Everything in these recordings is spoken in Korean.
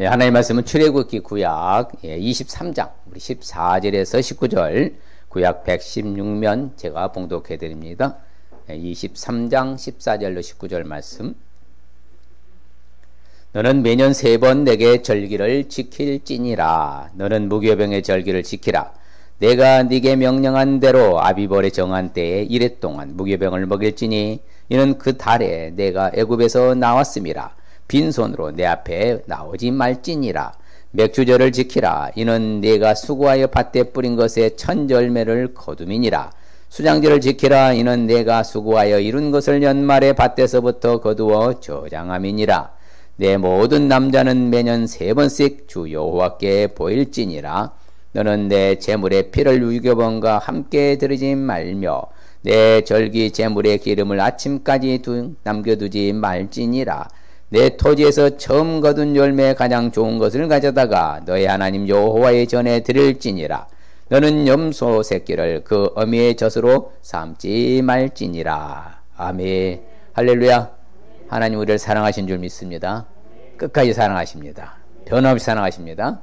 예, 하나님의 말씀은 출애굽기 구약 23장 우리 14절에서 19절 구약 116면 제가 봉독해 드립니다. 23장 14절로 19절 말씀. 너는 매년 3번 내게 절기를 지킬지니라. 너는 무교병의 절기를 지키라. 내가 네게 명령한 대로 아비벌의 정한 때에 이래 동안 무교병을 먹일지니 이는 그 달에 내가 애굽에서 나왔음이라. 빈손으로 내 앞에 나오지 말지니라. 맥주절을 지키라. 이는 내가 수고하여 밭에 뿌린 것에 천절매를 거둠이니라. 수장절을 지키라. 이는 내가 수고하여 이룬 것을 연말에 밭에서부터 거두어 저장함이니라. 내 모든 남자는 매년 3번씩 주 여호와께 보일지니라. 너는 내 제물의 피를 유교번과 함께 드리지 말며 내 절기 제물의 기름을 아침까지 남겨두지 말지니라. 내 토지에서 처음 거둔 열매에 가장 좋은 것을 가져다가 너의 하나님 여호와의 전에 드릴지니라. 너는 염소 새끼를 그 어미의 젖으로 삼지 말지니라. 아멘. 할렐루야. 하나님 우리를 사랑하신 줄 믿습니다. 끝까지 사랑하십니다. 변함없이 사랑하십니다.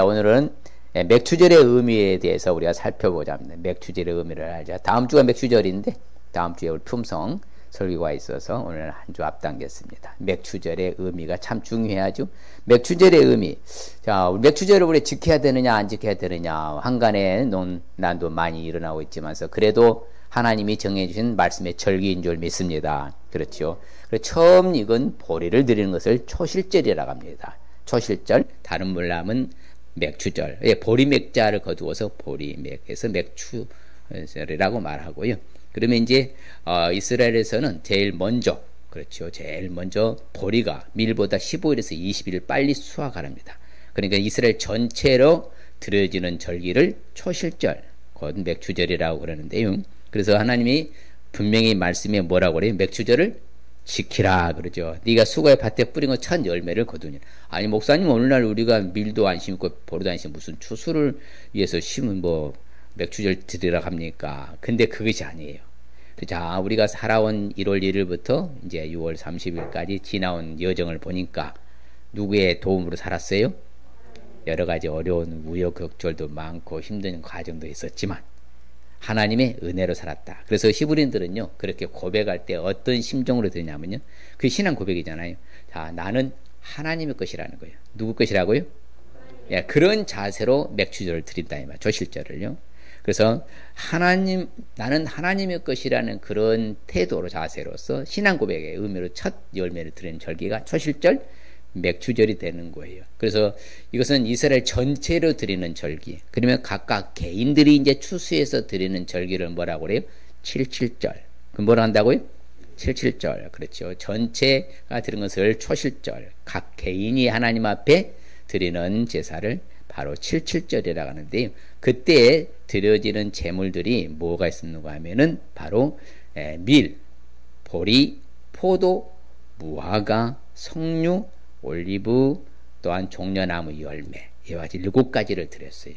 오늘은 맥추절의 의미에 대해서 우리가 살펴보자 합니다. 맥추절의 의미를 알자. 다음 주가 맥추절인데 다음 주에 우리 품성 설교가 있어서 오늘 한 주 앞당겼습니다. 맥추절의 의미가 참 중요하죠. 맥추절의 의미. 자, 맥추절을 우리 지켜야 되느냐 안 지켜야 되느냐 한간에 논란도 많이 일어나고 있지만서 그래도 하나님이 정해주신 말씀의 절기인 줄 믿습니다. 그렇죠. 그래서 처음 익은 보리를 드리는 것을 초실절이라고 합니다. 초실절, 다른 말로 하면 맥추절. 보리맥자를 거두어서 보리맥에서 맥추절이라고 말하고요. 그러면 이제 이스라엘에서는 제일 먼저 그렇죠. 제일 먼저 보리가 밀보다 15일에서 20일 빨리 수확하랍니다. 그러니까 이스라엘 전체로 드려지는 절기를 초실절, 곧 맥추절이라고 그러는데요. 그래서 하나님이 분명히 말씀에 뭐라고 그래요? 맥추절을 지키라 그러죠. 네가 수고의 밭에 뿌린 것 첫 열매를 거두니. 아니 목사님 오늘날 우리가 밀도 안 심고 보리도 안 심고 무슨 추수를 위해서 심은 맥추절 드리라 합니까? 근데 그것이 아니에요. 자, 우리가 살아온 1월 1일부터 이제 6월 30일까지 지나온 여정을 보니까 누구의 도움으로 살았어요? 여러 가지 어려운 우여곡절도 많고 힘든 과정도 있었지만 하나님의 은혜로 살았다. 그래서 히브리인들은요 그렇게 고백할 때 어떤 심정으로 드냐면요, 그 신앙 고백이잖아요. 자, 나는 하나님의 것이라는 거예요. 누구 것이라고요? 예, 그런 자세로 맥추절을 드린다 이 말, 조실절을요. 그래서 나는 하나님의 것이라는 그런 태도로 자세로서 신앙 고백의 의미로 첫 열매를 드리는 절기가 초실절, 맥추절이 되는 거예요. 그래서 이것은 이스라엘 전체로 드리는 절기. 그러면 각각 개인들이 이제 추수해서 드리는 절기를 뭐라고 그래요? 칠칠절. 그럼 뭐라 한다고요? 칠칠절. 그렇죠. 전체가 드리는 것을 초실절. 각 개인이 하나님 앞에 드리는 제사를 바로 칠칠절이라고 하는데요. 그때 드려지는 제물들이 뭐가 있는가 하면은 바로 밀, 보리, 포도, 무화과, 석류, 올리브, 또한 종려나무 열매, 이와 같이 7가지를 드렸어요.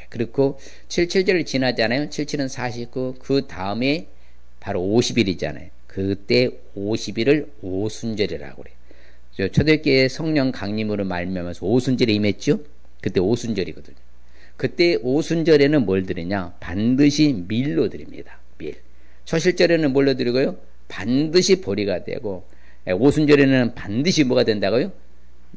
그리고 77절을 지나잖아요. 77은 49, 그 다음에 바로 50일이잖아요. 그때 50일을 오순절이라고 그래요. 초대교회 성령 강림으로 말미암아서 오순절에 임했죠. 그때 오순절이거든요. 그때 오순절에는 뭘 드리냐? 반드시 밀로 드립니다. 밀. 초실절에는 뭘로 드리고요? 반드시 보리가 되고, 오순절에는 반드시 뭐가 된다고요?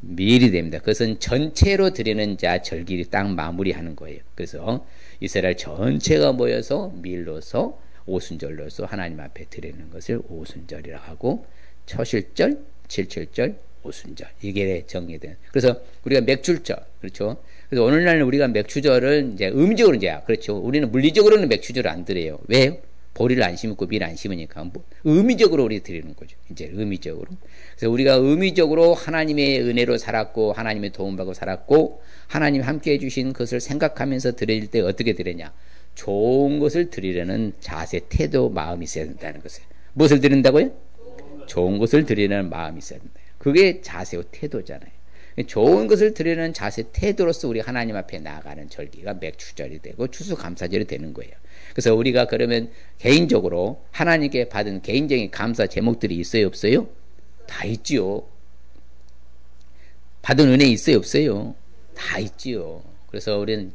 밀이 됩니다. 그것은 전체로 드리는 자 절기를 딱 마무리하는 거예요. 그래서 이스라엘 전체가 모여서 밀로서 오순절로서 하나님 앞에 드리는 것을 오순절이라고 하고, 초실절, 칠칠절, 오순절, 이게 정리된. 그래서 우리가 맥추절, 그렇죠. 그래서 오늘날 우리가 맥추절을 이제 의미적으로 이제 그렇죠. 우리는 물리적으로는 맥추절을 안 드려요. 왜요? 보리를 안 심고 밀 안 심으니까 의미적으로 우리 드리는 거죠. 이제 의미적으로. 그래서 우리가 의미적으로 하나님의 은혜로 살았고 하나님의 도움받고 살았고 하나님 함께해 주신 것을 생각하면서 드릴 때 어떻게 드리냐? 좋은 것을 드리려는 자세, 태도, 마음이 있어야 된다는 것이에요. 무엇을 드린다고요? 좋은 것을 드리려는 마음이 있어야 된다. 그게 자세와 태도잖아요. 좋은 것을 드리는 자세, 태도로서 우리 하나님 앞에 나아가는 절기가 맥추절이 되고 추수감사절이 되는 거예요. 그래서 우리가 그러면 개인적으로 하나님께 받은 개인적인 감사 제목들이 있어요, 없어요? 다 있지요. 받은 은혜 있어요, 없어요? 다 있지요. 그래서 우리는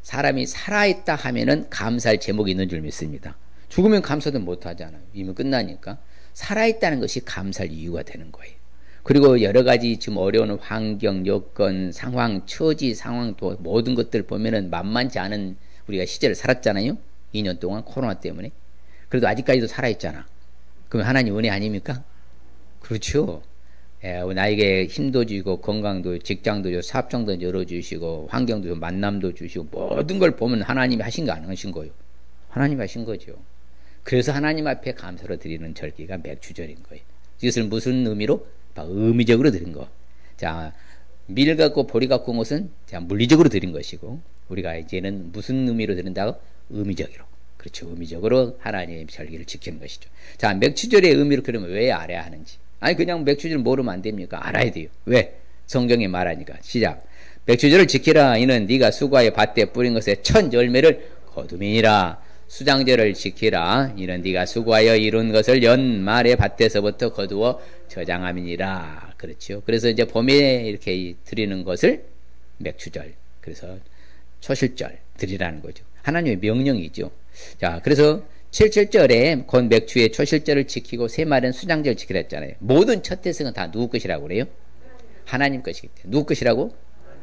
사람이 살아있다 하면은 감사할 제목이 있는 줄 믿습니다. 죽으면 감사도 못 하잖아요. 이미 끝나니까. 살아있다는 것이 감사할 이유가 되는 거예요. 그리고 여러 가지 지금 어려운 환경, 여건, 상황, 처지, 상황도 모든 것들 보면은 만만치 않은 우리가 시절을 살았잖아요. 2년 동안 코로나 때문에. 그래도 아직까지도 살아있잖아. 그럼 하나님 은혜 아닙니까? 그렇죠. 나에게 힘도 주시고 건강도 직장도 주시고 사업장도 열어주시고 환경도 주시고 만남도 주시고 모든 걸 보면 하나님이 하신 거 안 하신 거예요. 하나님이 하신 거죠. 그래서 하나님 앞에 감사로 드리는 절기가 맥주절인 거예요. 이것을 무슨 의미로? 의미적으로 드린 거. 자, 밀 갖고 보리 갖고 온 것은 자, 물리적으로 드린 것이고 우리가 이제는 무슨 의미로 드린다고? 의미적으로. 그렇죠. 의미적으로 하나님의 절기를 지키는 것이죠. 자, 맥주절의 의미를 그러면 왜 알아야 하는지. 아니 그냥 맥주절 모르면 안 됩니까? 알아야 돼요. 왜? 성경에 말하니까. 시작. 맥주절을 지키라. 이는 네가 수고하여 밭에 뿌린 것의 첫 열매를 거둠이니라. 수장절을 지키라. 이는 네가 수고하여 이룬 것을 연말의 밭에서부터 거두어 저장함이니라. 그렇죠. 그래서 이제 봄에 이렇게 드리는 것을 맥주절. 그래서 초실절 드리라는 거죠. 하나님의 명령이죠. 자, 그래서 77절에 곧 맥주의 초실절을 지키고 새말은 수장절을 지키라 했잖아요. 모든 첫 태생은 다 누구 것이라고 그래요? 하나님 것이기 때문에. 누구 것이라고?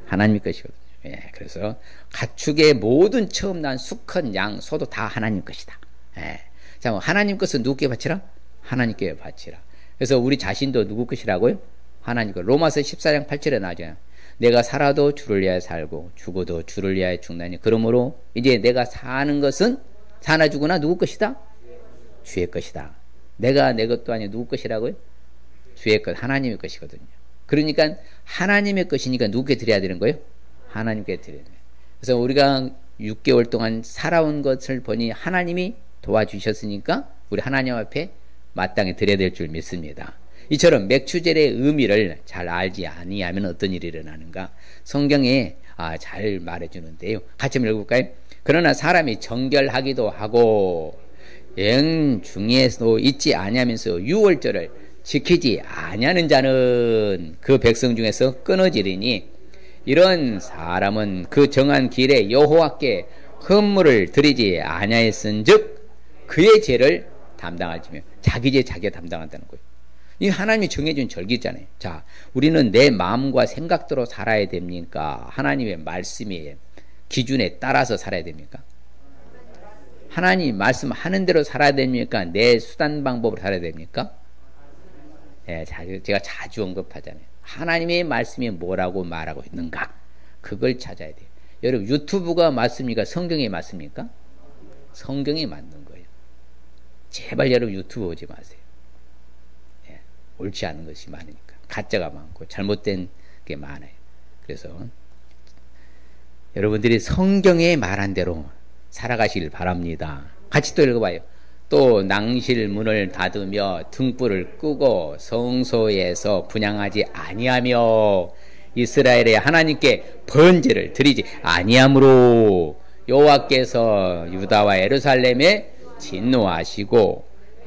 하나님 것이거든요. 예, 그래서 가축의 모든 처음 난 수컷 양 소도 다 하나님 것이다. 예. 자, 하나님 것은 누구께 바치라? 하나님께 바치라. 그래서 우리 자신도 누구 것이라고요? 하나님 것. 로마서 14장 8절에 나와요. 내가 살아도 주를 위하여 살고 죽어도 주를 위하여 죽나니 그러므로 이제 내가 사는 것은 사나 죽으나 누구 것이다? 주의 것이다. 내가 내 것도 아니고 누구 것이라고요? 주의 것, 하나님의 것이거든요. 그러니까 하나님의 것이니까 누구께 드려야 되는 거예요? 하나님께 드려야 돼요. 그래서 우리가 6개월 동안 살아온 것을 보니 하나님이 도와주셨으니까 우리 하나님 앞에 마땅히 드려야 될 줄 믿습니다. 이처럼 맥주절의 의미를 잘 알지 아니하면 어떤 일이 일어나는가? 성경에 잘 말해주는데요. 같이 한번 읽어볼까요? 그러나 사람이 정결하기도 하고 영 중에서도 잊지 아니하면서 유월절을 지키지 아니하는 자는 그 백성 중에서 끊어지리니 이런 사람은 그 정한 길에 여호와께 헌물을 드리지 아니하였은즉 그의 죄를 담당하지며 자기 죄 자기가 담당한다는 거예요. 이 하나님이 정해준 절기잖아요. 자, 우리는 내 마음과 생각대로 살아야 됩니까? 하나님의 말씀의 기준에 따라서 살아야 됩니까? 하나님 말씀하는 대로 살아야 됩니까? 내 수단 방법으로 살아야 됩니까? 예, 제가 자주 언급하잖아요. 하나님의 말씀이 뭐라고 말하고 있는가? 그걸 찾아야 돼요. 여러분 유튜브가 맞습니까? 성경이 맞습니까? 성경이 맞는 거예요. 제발 여러분 유튜브 오지 마세요. 예, 옳지 않은 것이 많으니까. 가짜가 많고 잘못된 게 많아요. 그래서 여러분들이 성경에 말한 대로 살아가시길 바랍니다. 같이 또 읽어봐요. 또 낭실 문을 닫으며 등불을 끄고 성소에서 분향하지 아니하며 이스라엘의 하나님께 번제를 드리지 아니하므로 여호와께서 유다와 예루살렘에 진노하시고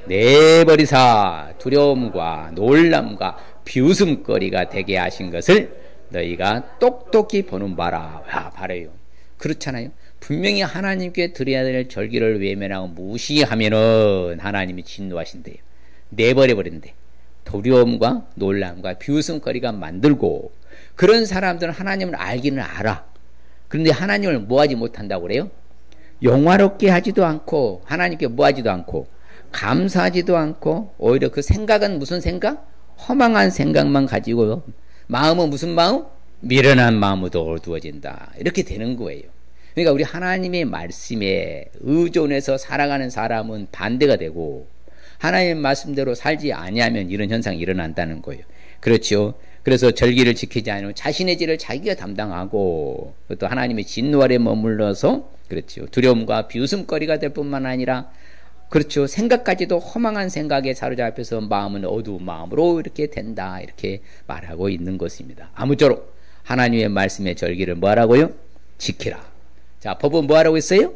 내버리사 두려움과 놀람과 비웃음거리가 되게 하신 것을 너희가 똑똑히 보는 바라. 바라요. 그렇잖아요. 분명히 하나님께 드려야 될 절기를 외면하고 무시하면은 하나님이 진노하신대요. 내버려버린대. 두려움과 놀람과 비웃음거리가 만들고 그런 사람들은 하나님을 알기는 알아. 그런데 하나님을 뭐하지 못한다고 그래요? 영화롭게 하지도 않고 하나님께 뭐하지도 않고 감사하지도 않고 오히려 그 생각은 무슨 생각? 허망한 생각만 가지고 마음은 무슨 마음? 미련한 마음으로 어두워진다. 이렇게 되는 거예요. 그러니까 우리 하나님의 말씀에 의존해서 살아가는 사람은 반대가 되고 하나님의 말씀대로 살지 아니하면 이런 현상이 일어난다는 거예요. 그렇죠. 그래서 절기를 지키지 않으면 자신의 죄를 자기가 담당하고 또 하나님의 진노 아래 머물러서 그렇죠. 두려움과 비웃음거리가 될 뿐만 아니라 그렇죠. 생각까지도 허망한 생각에 사로잡혀서 마음은 어두운 마음으로 이렇게 된다. 이렇게 말하고 있는 것입니다. 아무쪼록 하나님의 말씀의 절기를 뭐하라고요? 지키라. 자, 법은 뭐하라고 했어요?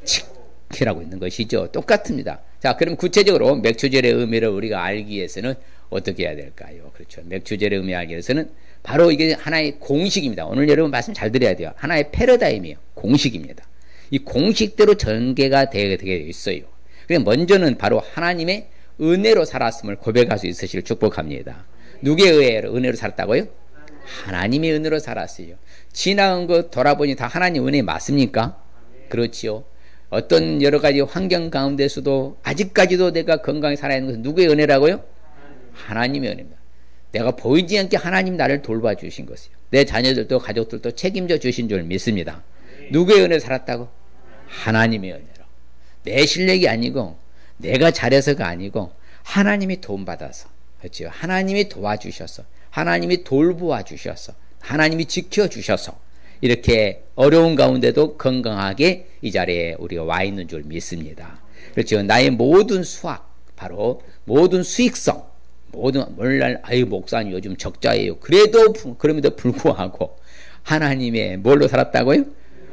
지키라고 있는 것이죠. 똑같습니다. 자, 자, 그럼 구체적으로 맥추절의 의미를 우리가 알기 위해서는 어떻게 해야 될까요? 그렇죠. 맥추절의 의미 알기 위해서는 바로 이게 하나의 공식입니다. 오늘 여러분 말씀 잘 들어야 돼요. 하나의 패러다임이에요. 공식입니다. 이 공식대로 전개가 되게 있어요. 그래서 먼저는 바로 하나님의 은혜로 살았음을 고백할 수 있으시길 축복합니다. 누구의 은혜로 살았다고요? 하나님의 은혜로 살았어요. 지나간 거 돌아보니 다 하나님 은혜 맞습니까? 그렇지요. 어떤 여러 가지 환경 가운데서도 아직까지도 내가 건강히 살아있는 것은 누구의 은혜라고요? 하나님의 은혜입니다. 내가 보이지 않게 하나님 나를 돌봐주신 것이요. 내 자녀들도 가족들도 책임져 주신 줄 믿습니다. 누구의 은혜로 살았다고? 하나님의 은혜로. 내 실력이 아니고 내가 잘해서가 아니고 하나님이 도움받아서, 그렇죠? 하나님이 도와주셔서, 하나님이 돌보아 주셔서, 하나님이 지켜주셔서 이렇게 어려운 가운데도 건강하게 이 자리에 우리가 와 있는 줄 믿습니다. 그렇죠? 나의 모든 수학, 바로 모든 수익성, 모든 오늘날 목사님 요즘 적자예요. 그럼에도 불구하고 하나님의 뭘로 살았다고요?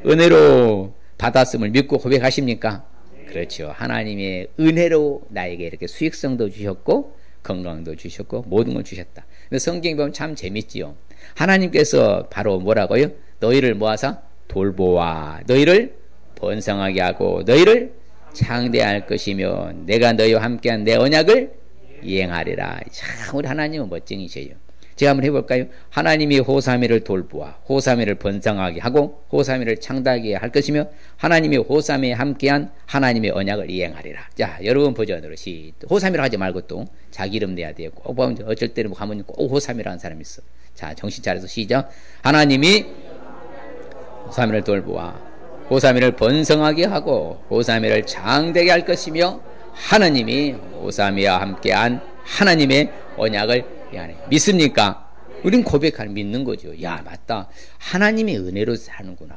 은혜로 받았음을 믿고 고백하십니까? 그렇죠. 하나님의 은혜로 나에게 이렇게 수익성도 주셨고 건강도 주셨고 모든 걸 주셨다. 근데 성경에 보면 참 재밌지요. 하나님께서 바로 뭐라고요? 너희를 모아서 돌보아 너희를 번성하게 하고 너희를 창대할 것이며 내가 너희와 함께한 내 언약을 이행하리라. 참 우리 하나님은 멋쟁이세요. 제가 한번 해볼까요? 하나님이 호사미를 돌보아 호사미를 번성하게 하고 호사미를 창대하게 할 것이며 하나님이 호사미에 함께한 하나님의 언약을 이행하리라. 자, 여러분 버전으로 호사미라고 하지 말고 또 자기 이름 내야 돼요. 꼭 보면 어쩔 때는 가면 꼭 호사미라는 사람이 있어. 자, 정신 차려서 시작. 하나님이 호사미를 돌보아 호사미를 번성하게 하고 호사미를 장대하게 할 것이며 하나님이 호사미와 함께한 하나님의 언약을 믿습니까? 우린 고백하는 믿는 거죠. 야, 맞다. 하나님의 은혜로 사는구나.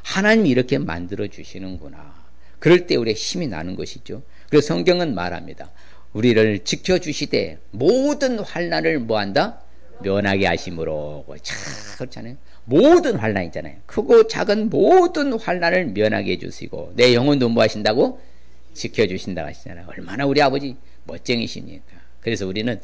하나님이 이렇게 만들어 주시는구나. 그럴 때 우리의 힘이 나는 것이죠. 그래서 성경은 말합니다. 우리를 지켜주시되 모든 환난을 뭐한다? 면하게 하심으로. 참 그렇잖아요. 모든 환난 있잖아요. 크고 작은 모든 환난을 면하게 해주시고 내 영혼도 뭐 하신다고? 지켜주신다고 하시잖아요. 얼마나 우리 아버지 멋쟁이십니까? 그래서 우리는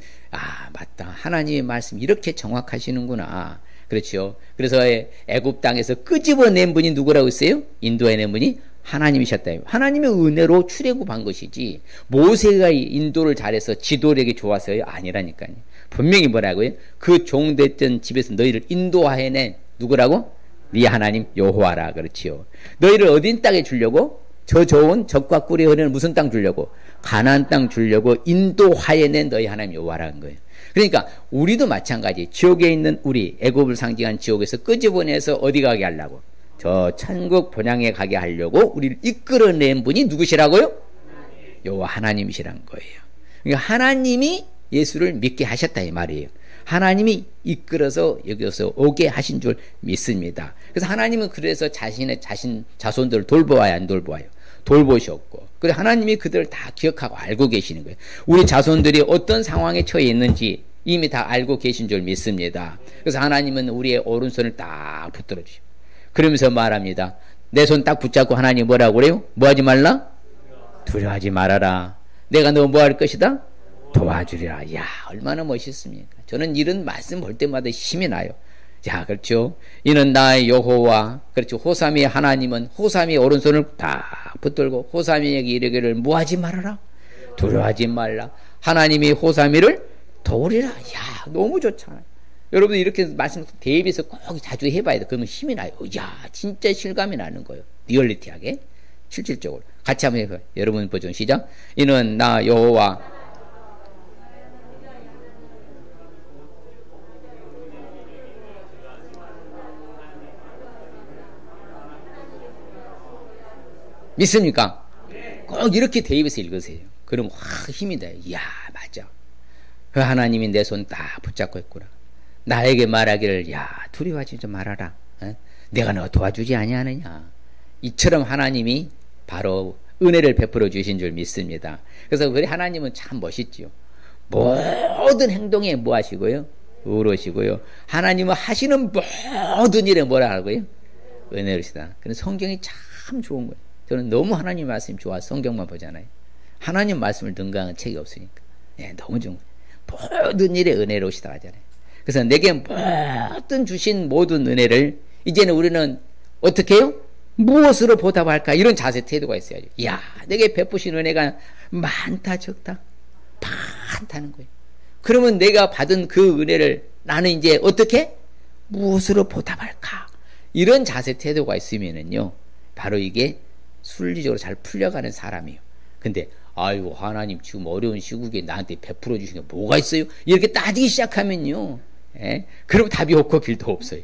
맞다. 하나님의 말씀 이렇게 정확하시는구나. 그렇죠. 그래서 애굽 땅에서 끄집어낸 분이 누구라고 했어요? 인도해낸 분이 하나님이셨다. 하나님의 은혜로 출애굽한 것이지 모세가 인도를 잘해서 지도력이 좋아서요? 아니라니까요. 분명히 뭐라고요? 그 종됐던 집에서 너희를 인도해낸 누구라고? 네 하나님 여호와라. 그렇지요. 너희를 어딘 땅에 주려고? 저 좋은 적과 꿀이 흐르는 무슨 땅 주려고? 가나안 땅 주려고 인도하여낸 너희 하나님 여호와라는 거예요. 그러니까 우리도 마찬가지. 지옥에 있는 우리 애굽을 상징한 지옥에서 끄집어내서 어디 가게 하려고? 저 천국 본향에 가게 하려고 우리를 이끌어낸 분이 누구시라고요? 여호와 하나님이시란 거예요. 그러니까 하나님이 예수를 믿게 하셨다 이 말이에요. 하나님이 이끌어서 여기서 오게 하신 줄 믿습니다. 그래서 하나님은 그래서 자손들을 돌보아야 안 돌보아요? 돌보셨고, 그래서 하나님이 그들을 다 기억하고 알고 계시는 거예요. 우리 자손들이 어떤 상황에 처해 있는지 이미 다 알고 계신 줄 믿습니다. 그래서 하나님은 우리의 오른손을 딱 붙들어 주시고 그러면서 말합니다. 내 손 딱 붙잡고 하나님 뭐라고 그래요? 뭐 하지 말라? 두려워하지 말아라. 내가 너 뭐 할 것이다? 도와주리라. 이야, 얼마나 멋있습니까? 저는 이런 말씀 볼 때마다 힘이 나요. 자, 그렇죠. 이는 나의 여호와, 그렇죠. 호사미의 하나님은 호사미의 오른손을 다 붙들고 호사미에게 이르기를 뭐하지 말아라? 두려워하지 말라. 하나님이 호사미를 도우리라. 야, 너무 좋잖아요. 여러분 이렇게 말씀 대비해서 꼭 자주 해봐야 돼. 그러면 힘이 나요. 야, 진짜 실감이 나는 거예요. 리얼리티하게, 실질적으로. 같이 한번 해봐요. 여러분 버전 시작. 이는 나 여호와 믿습니까? 꼭 이렇게 대입해서 읽으세요. 그럼 확 힘이 돼요. 이야, 맞아. 그 하나님이 내 손 딱 붙잡고 있구나. 나에게 말하기를 야, 두려워하지 좀 말아라. 에? 내가 너 도와주지 아니하느냐. 이처럼 하나님이 바로 은혜를 베풀어 주신 줄 믿습니다. 그래서 우리 하나님은 참 멋있지요. 모든 행동에 뭐 하시고요? 의로우시고요. 하나님은 하시는 모든 일에 뭐라 하고요? 은혜로시다. 그래서 성경이 참 좋은 거예요. 저는 너무 하나님 말씀이 좋아서 성경만 보잖아요. 하나님 말씀을 능가하는 책이 없으니까. 예, 너무 좋은 거예요. 모든 일에 은혜로우시다 하잖아요. 그래서 내게 모든 주신 모든 은혜를 이제는 우리는 어떻게 해요? 무엇으로 보답할까? 이런 자세 태도가 있어야죠. 야, 내게 베푸신 은혜가 많다 적다? 많다는 거예요. 그러면 내가 받은 그 은혜를 나는 이제 어떻게? 무엇으로 보답할까? 이런 자세 태도가 있으면은요, 바로 이게 순리적으로 잘 풀려가는 사람이에요. 근데 아이고 하나님 지금 어려운 시국에 나한테 베풀어 주신 게 뭐가 있어요? 이렇게 따지기 시작하면요, 예? 그럼 답이 없고 길도 없어요.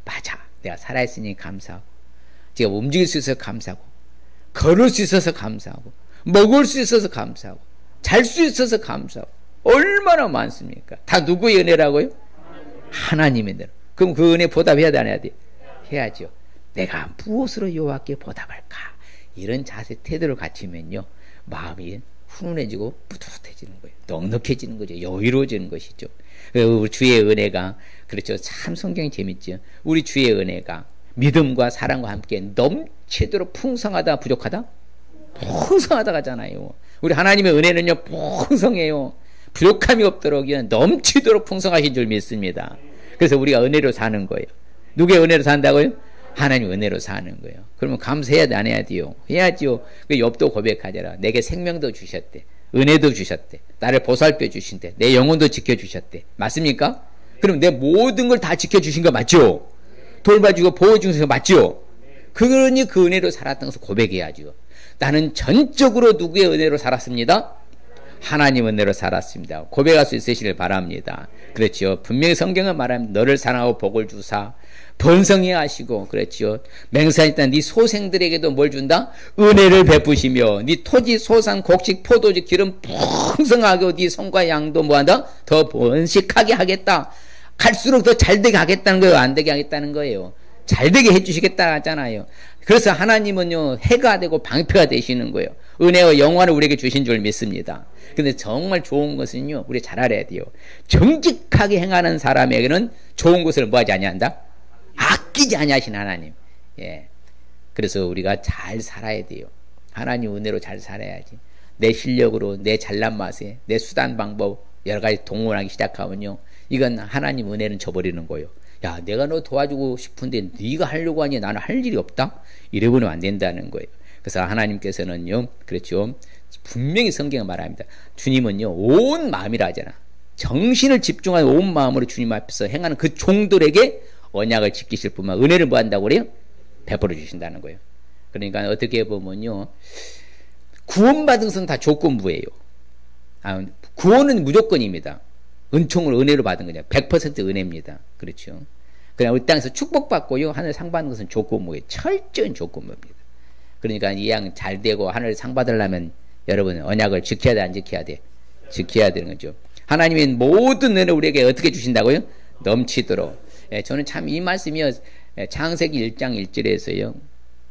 맞아, 내가 살아있으니 감사하고, 제가 움직일 수 있어서 감사하고, 걸을 수 있어서 감사하고, 먹을 수 있어서 감사하고, 잘 수 있어서 감사하고, 얼마나 많습니까? 다 누구의 은혜라고요? 하나님의 은혜로. 그럼 그 은혜 보답해야 돼, 안 해야 돼? 해야죠. 내가 무엇으로 여호와께 보답할까? 이런 자세 태도를 갖추면요, 마음이 훈훈해지고 뿌듯해지는 거예요. 넉넉해지는 거죠. 여유로워지는 것이죠. 우리 주의 은혜가, 그렇죠. 참 성경이 재밌죠. 우리 주의 은혜가 믿음과 사랑과 함께 넘치도록 풍성하다, 부족하다? 풍성하다 하잖아요. 우리 하나님의 은혜는요, 풍성해요. 부족함이 없도록 넘치도록 풍성하신 줄 믿습니다. 그래서 우리가 은혜로 사는 거예요. 누구의 은혜로 산다고요? 하나님 은혜로 사는 거예요. 그러면 감사해야 돼, 안 해야 돼요? 해야지요. 그 욥도 고백하잖아. 내게 생명도 주셨대, 은혜도 주셨대, 나를 보살펴 주신대, 내 영혼도 지켜주셨대. 맞습니까? 그럼 내 모든 걸 다 지켜주신 거 맞죠? 돌봐주고 보호주신 거 맞죠? 그러니 그 은혜로 살았던 것을 고백해야죠. 나는 전적으로 누구의 은혜로 살았습니다? 하나님 은혜로 살았습니다. 고백할 수 있으시길 바랍니다. 그렇죠. 분명히 성경은 말합니다. 너를 사랑하고 복을 주사 번성해 하시고, 그렇죠. 맹산에 있던 네 소생들에게도 뭘 준다? 은혜를 베푸시며 네 토지 소산 곡식 포도주 기름 풍성하게 네 성과 양도 뭐한다? 더 번식하게 하겠다. 갈수록 더 잘되게 하겠다는 거예요? 안 되게 하겠다는 거예요? 잘되게 해주시겠다 하잖아요. 그래서 하나님은요, 해가 되고 방패가 되시는 거예요. 은혜와 영화를 우리에게 주신 줄 믿습니다. 근데 정말 좋은 것은요, 우리 잘 알아야 돼요. 정직하게 행하는 사람에게는 좋은 것을 뭐하지 아니한다? 아끼지 아니하신 하나님. 예. 그래서 우리가 잘 살아야 돼요. 하나님 은혜로 잘 살아야지. 내 실력으로, 내 잘난 맛에, 내 수단 방법 여러 가지 동원하기 시작하면요, 이건 하나님 은혜는 저버리는 거예요. 야, 내가 너 도와주고 싶은데 네가 하려고 하니 나는 할 일이 없다? 이러고는 안 된다는 거예요. 그래서 하나님께서는요, 그렇죠, 분명히 성경에 말합니다. 주님은요, 온 마음이라 하잖아. 정신을 집중하여 온 마음으로 주님 앞에서 행하는 그 종들에게 언약을 지키실 뿐만 은혜를 뭐 한다고 그래요? 베풀어 주신다는 거예요. 그러니까 어떻게 보면요, 구원받은 것은 다 조건부예요. 구원은 무조건입니다. 은총을 은혜로 받은 거냐, 100% 은혜입니다. 그렇죠. 그냥 이 땅에서 축복받고요, 하늘 상 받는 것은 조건부예요. 철저한 조건부입니다. 그러니까 이 양 잘 되고 하늘 상 받으려면 여러분 언약을 지켜야 돼, 안 지켜야 돼? 지켜야 되는 거죠. 하나님의 모든 은혜를 우리에게 어떻게 주신다고요? 넘치도록. 예, 저는 참 이 말씀이요, 창세기 1장 1절에서요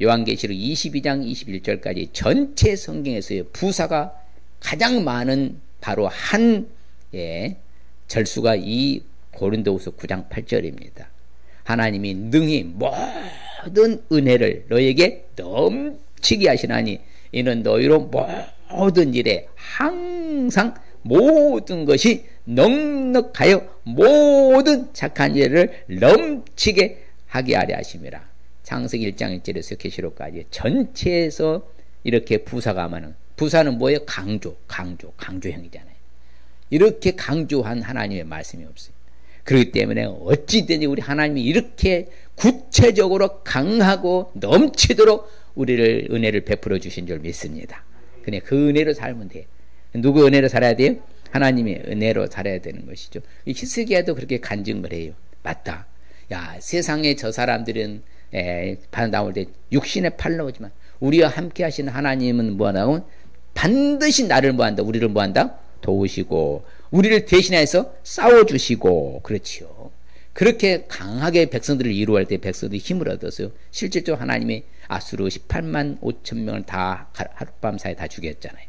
요한계시록 22장 21절까지 전체 성경에서요 부사가 가장 많은 바로 한, 예, 절수가 이 고린도후서 9장 8절입니다. 하나님이 능히 모든 은혜를 너에게 넘치게 하시나니 이는 너희로 모든 일에 항상 모든 것이 넉넉하여 모든 착한 일을 넘치게 하게 하려 하심이라. 창세기 1장 1절에서 계시록까지 전체에서 이렇게 부사가 많은, 부사는 뭐예요? 강조형이잖아요. 이렇게 강조한 하나님의 말씀이 없어요. 그렇기 때문에 어찌든지 우리 하나님이 이렇게 구체적으로 강하고 넘치도록 우리를 은혜를 베풀어 주신 줄 믿습니다. 그냥 그 은혜로 살면 돼요. 누구 은혜로 살아야 돼요? 하나님의 은혜로 살아야 되는 것이죠. 히스기야도 그렇게 간증을 해요. 맞다. 야, 세상에 저 사람들은 발 나올 때 육신의 팔 나오지만 우리와 함께 하시는 하나님은 뭐하나요? 반드시 나를 뭐한다? 우리를 뭐한다? 도우시고 우리를 대신해서 싸워주시고, 그렇지요. 그렇게 강하게 백성들을 이루할 때 백성들이 힘을 얻었어요. 실질적으로 하나님이 아수르 18만 5천 명을 다 하룻밤 사이에 다 죽였잖아요.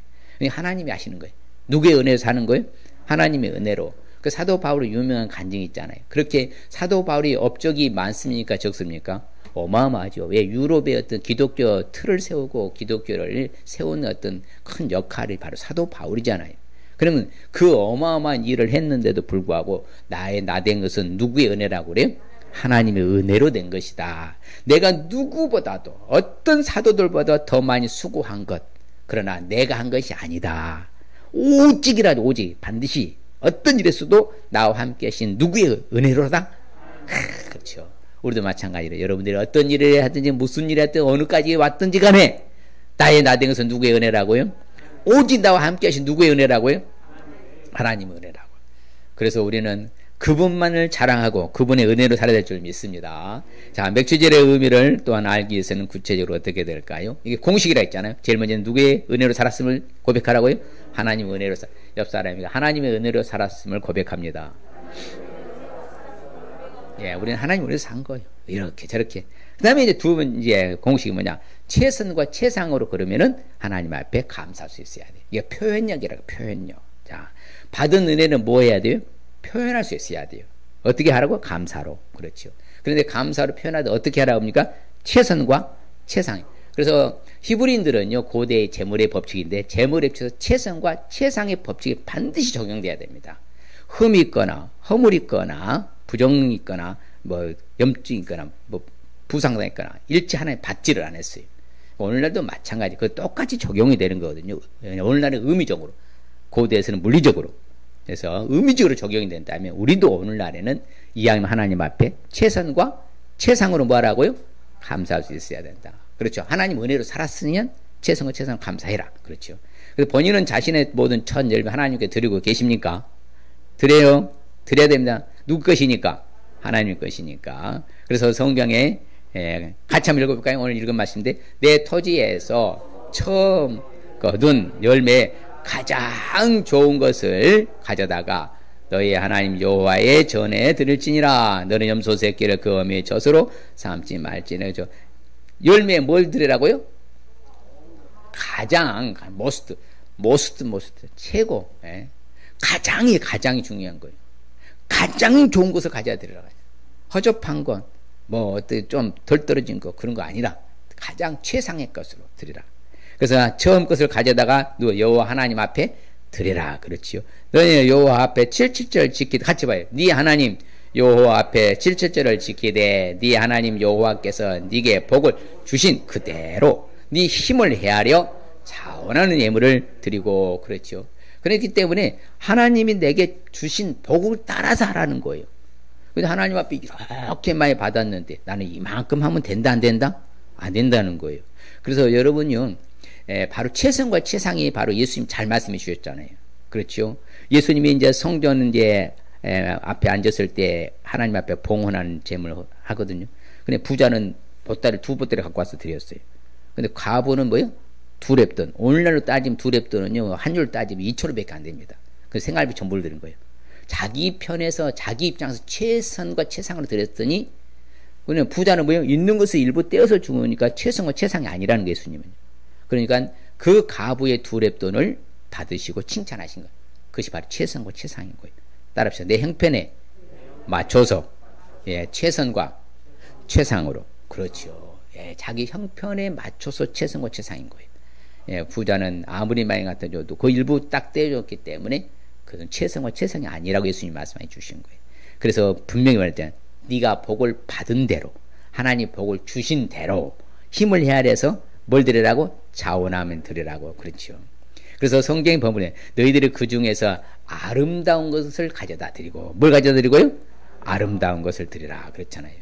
하나님이 하시는 거예요. 누구의 은혜로 사는 거예요? 하나님의 은혜로. 그 사도 바울의 유명한 간증이 있잖아요. 그렇게 사도 바울이 업적이 많습니까? 적습니까? 어마어마하죠. 왜 유럽의 어떤 기독교 틀을 세우고 기독교를 세우는 어떤 큰 역할이 바로 사도 바울이잖아요. 그러면 그 어마어마한 일을 했는데도 불구하고 나 된 것은 누구의 은혜라고 그래요? 하나님의 은혜로 된 것이다. 내가 누구보다도 어떤 사도들보다 더 많이 수고한 것, 그러나 내가 한 것이 아니다. 오직이라도 오직 반드시 어떤 일에서도 나와 함께 하신 누구의 은혜로다? 그렇죠. 우리도 마찬가지로 여러분들이 어떤 일을 하든지 무슨 일을 하든 어느까지 왔든지 간에 나 된 것은 누구의 은혜라고요? 오직 나와 함께 하신 누구의 은혜라고요? 하나님의 은혜라고. 그래서 우리는 그분만을 자랑하고 그분의 은혜로 살아야 될 줄 믿습니다. 자, 맥주절의 의미를 또한 알기 위해서는 구체적으로 어떻게 될까요? 이게 공식이라 했잖아요. 제일 먼저는 누구의 은혜로 살았음을 고백하라고요? 하나님의 은혜로 옆 사람이가 하나님의 은혜로 살았음을 고백합니다. 예, 우리는 하나님 은혜로 산 거예요. 이렇게 저렇게. 그다음에 이제 두 번째 공식이 뭐냐? 최선과 최상으로 그러면은 하나님 앞에 감사할 수 있어야 돼. 이게 표현력이라고 표현력. 자, 받은 은혜는 뭐 해야 돼요? 표현할 수 있어야 돼요. 어떻게 하라고? 감사로. 그렇죠. 그런데 감사로 표현하되 어떻게 하라고 합니까? 최선과 최상. 그래서 히브리인들은요, 고대의 재물의 법칙인데, 재물에 있어서 최선과 최상의 법칙이 반드시 적용돼야 됩니다. 흠이 있거나, 허물이 있거나, 부정이 있거나, 뭐, 염증이 있거나, 뭐, 부상당이 있거나, 일체 하나님 받지를 안 했어요. 오늘날도 마찬가지. 그 똑같이 적용이 되는 거거든요. 오늘날은 의미적으로. 고대에서는 물리적으로. 그래서 의미적으로 적용이 된다면 우리도 오늘날에는 이왕이면 하나님 앞에 최선과 최상으로 뭐 하라고요? 감사할 수 있어야 된다. 그렇죠. 하나님 은혜로 살았으면 최선과 최상을 감사해라. 그렇죠. 그래서 본인은 자신의 모든 천 열매 하나님께 드리고 계십니까? 드려요. 드려야 됩니다. 누구 것이니까? 하나님 것이니까. 그래서 성경에 같이 한번 읽어볼까요? 오늘 읽은 말씀인데 내 토지에서 처음 거둔 열매 가장 좋은 것을 가져다가 너희 하나님 여호와의 전에 드릴지니라. 너는 염소 새끼를 그 어미의 젖으로 삼지 말지니. 열매에 뭘 드리라고요? 가장 most 최고. 가장이 중요한 거예요. 가장 좋은 것을 가져다 드리라고. 허접한 건 뭐 어때 좀 덜 떨어진 거 그런 거 아니라 가장 최상의 것으로 드리라. 그래서 처음 것을 가져다가 여호와 하나님 앞에 드리라. 그렇지요. 너희 여호와 앞에 7.7절 지키되 같이 봐요. 네 하나님 여호와 앞에 7.7절을 지키되 네 하나님 여호와께서 네게 복을 주신 그대로 네 힘을 헤아려 자원하는 예물을 드리고. 그렇죠. 그렇기 때문에 하나님이 내게 주신 복을 따라서 하라는 거예요. 근데 하나님 앞에 이렇게 많이 받았는데 나는 이만큼 하면 된다 안 된다? 안 된다는 거예요. 그래서 여러분요, 바로 최선과 최상이 바로 예수님 잘 말씀해 주셨잖아요. 그렇죠? 예수님이 이제 성전 이제 앞에 앉았을 때 하나님 앞에 봉헌하는 제물을 하거든요. 근데 부자는 보따리 두 보따리 갖고 와서 드렸어요. 근데 과부는 뭐요? 두 랩돈. 오늘날로 따지면 두 랩돈은요, 한 줄 따지면 2,000원밖에 안 됩니다. 그래서 생활비 전부를 드린 거예요. 자기 편에서 자기 입장에서 최선과 최상으로 드렸더니 그냥 부자는 뭐예요? 있는 것을 일부 떼어서 주니까 최선과 최상이 아니라는 게 예수님은. 그러니까 그 가부의 두 랩돈을 받으시고 칭찬하신 거예요. 그것이 바로 최선과 최상인 거예요. 따라합시다. 내 형편에 맞춰서 최선과 최상으로. 그렇죠. 자기 형편에 맞춰서 최선과 최상인 거예요. 부자는 아무리 많이 갖다 줘도 그 일부 딱 떼어줬기 때문에 그것은 최선과 최상이 아니라고 예수님 말씀해 주신 거예요. 그래서 분명히 말할 때 네가 복을 받은 대로 하나님 복을 주신 대로 힘을 헤아려서 뭘 드리라고? 자원하면 드리라고. 그렇죠. 그래서 성경이 법문에 너희들이 그 중에서 아름다운 것을 가져다 드리고 뭘 가져다 드리고요? 아름다운 것을 드리라 그랬잖아요.